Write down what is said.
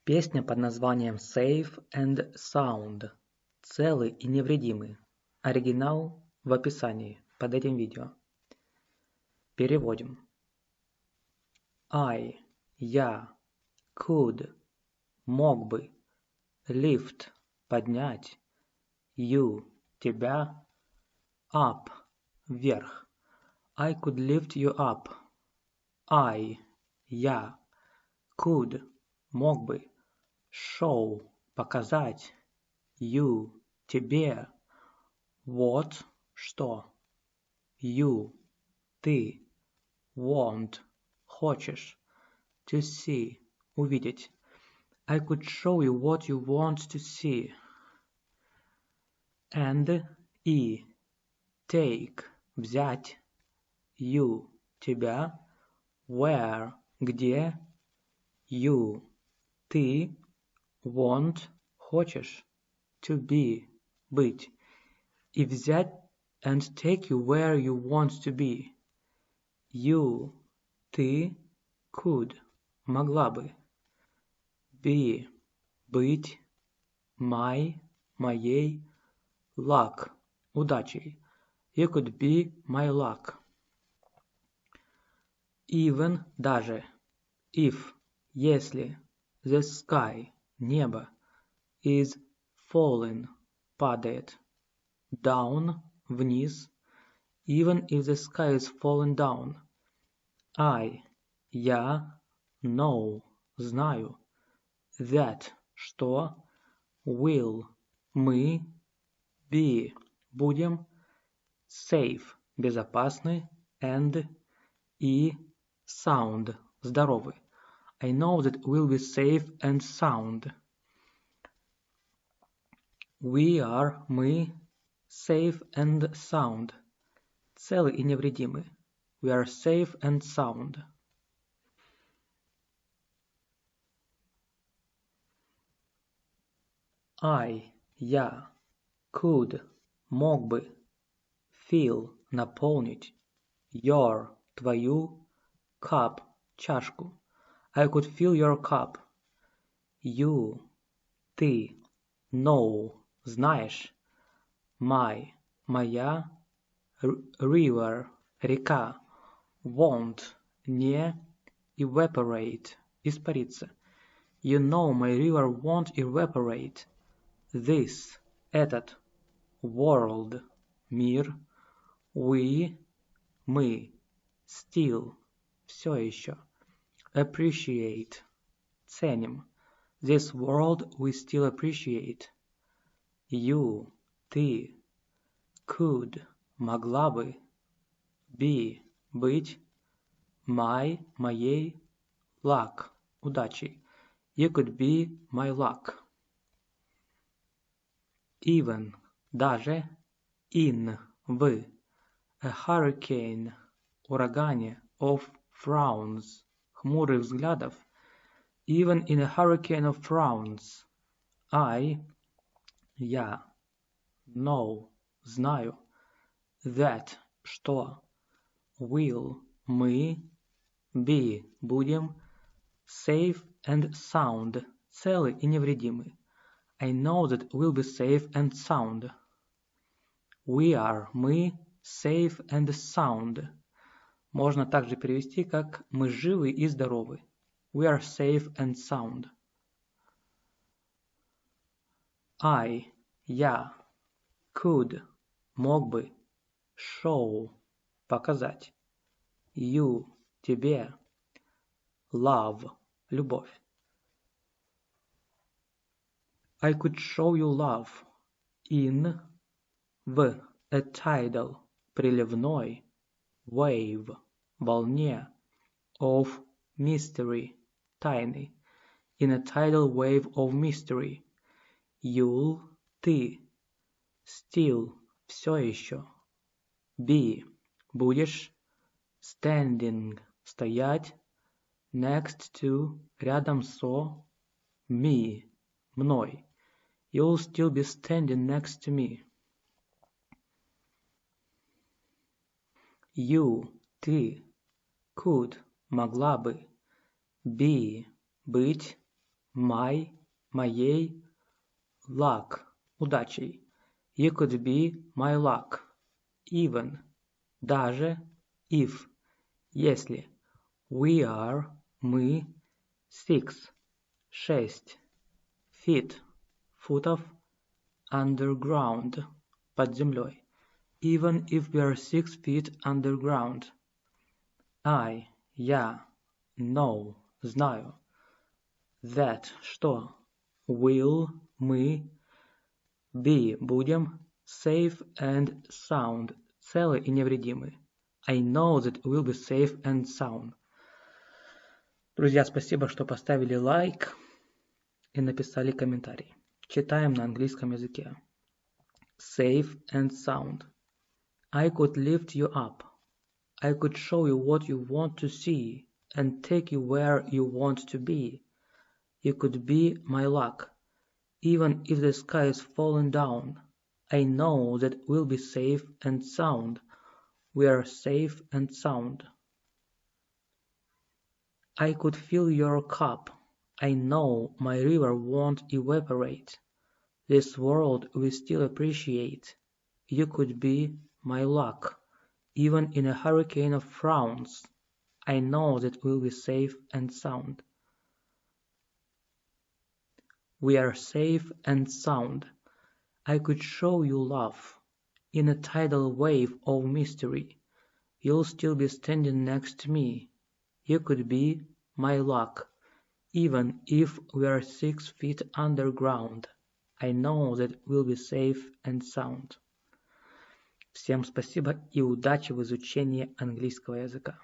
Песня под названием Safe and Sound. Целый и невредимый. Оригинал в описании под этим видео. Переводим. Я, could, мог бы, lift, поднять, you, тебя, up, вверх. I could lift you up. Я, could, мог бы, show, показать, you, тебе, what, что, you, ты, want, хочешь, to see, увидеть. I could show you what you want to see. And, и, take, взять, you, тебя, where, где, you, ты, want, хочешь, to be, быть, и взять and take you where you want to be. You, ты, could, могла бы, be, быть, my, моей, luck, удачей. You could be my luck. Even, даже, if, если, the sky, небо, is falling, падает, down, вниз, even if the sky is falling down. Я, know, знаю, that, что, will, мы, be, будем, safe, безопасны, and, и, sound, здоровый. I know that we'll be safe and sound. We are, мы, safe and sound. Целы и невредимы. We are safe and sound. Я, could, мог бы, fill, наполнить, your, твою, cup, чашку. I could fill your cup. You, ты, know, знаешь, my, моя, river, река, won't, не, evaporate, испариться. You know my river won't evaporate. This, этот, world, мир, we, мы, still, все еще, appreciate, ценим. This world we still appreciate. You, ты, could, могла бы, be, быть, my, моей, luck, удачей. You could be my luck. Even, даже, in, в, a hurricane, урагане, of frowns, хмурых взглядов, even in a hurricane of frowns. Я, know, знаю, that, что, will, мы, be, будем, safe and sound, целы и невредимы. I know that we'll be safe and sound. We are, мы, safe and sound. Можно также перевести как «мы живы и здоровы». We are safe and sound. Я, could, мог бы, show, показать, you, тебе, love, любовь. I could show you love in, в, a tidal, приливной, wave, волне, of mystery, тайны, in a tidal wave of mystery. You'll, ты, still, все еще, be, будешь, standing, стоять, next to, рядом со, me, мной. You'll still be standing next to me. You, ты, could, могла бы, be, быть, my, моей, luck, удачей. You could be my luck. Even, даже, if, если. We are, мы, 6, 6, feet, футов, underground, под землей. Even if we are 6 feet underground. I, я, know, знаю. That, что. Will, мы, be, будем, safe and sound, целы и невредимы. I know that we'll be safe and sound. Друзья, спасибо, что поставили лайк и написали комментарий. Читаем на английском языке. Safe and sound. I could lift you up. I could show you what you want to see and take you where you want to be. You could be my luck. Even if the sky is falling down, I know that we'll be safe and sound. We are safe and sound. I could fill your cup. I know my river won't evaporate. This world we still appreciate. You could be my luck. Even in a hurricane of frowns, I know that we'll be safe and sound. We are safe and sound. I could show you love. In a tidal wave of mystery, you'll still be standing next to me. You could be my luck. Even if we are 6 feet underground, I know that we'll be safe and sound. Всем спасибо и удачи в изучении английского языка.